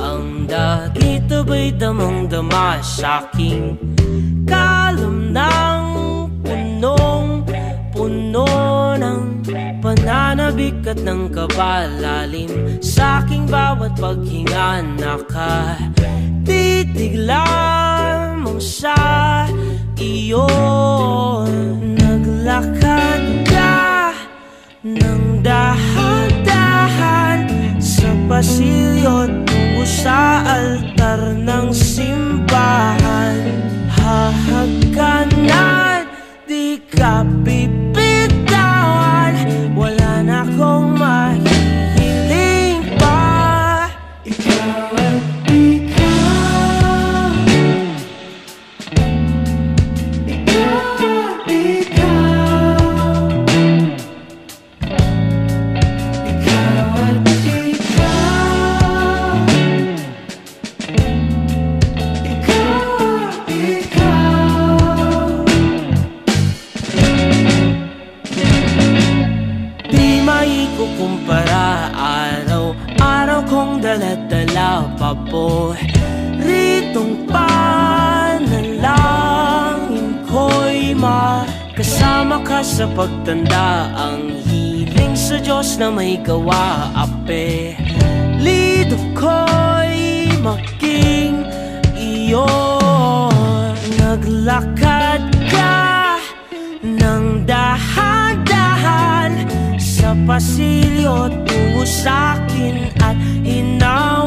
ang dagit aba'y damang-dama sa'king kalam ng punong-puno ng pananabik at ng kabalalim. Sa'king bawat paghinga nakatitig lamang sa iyo. Naglakad ka ng dahan-dahan sa pasilyo tungo sa altar ng simbahan. Hahagkanan, di ka bibitawan, wala na akong mahihiling pa. Ikaw at ikaw, ikaw at ikaw, ikaw at ikaw, ikaw at ikaw. Di maikukumpara, araw-araw kong dala-dala pa po ritong panalangin ko'y makasama ka sa pagtanda. Ang hiling sa Diyos na may gawa, apelido ko'y maging iyo. Naglakad ka ng dahan-dahan sa pasilyo tungo sa'kin at hinaw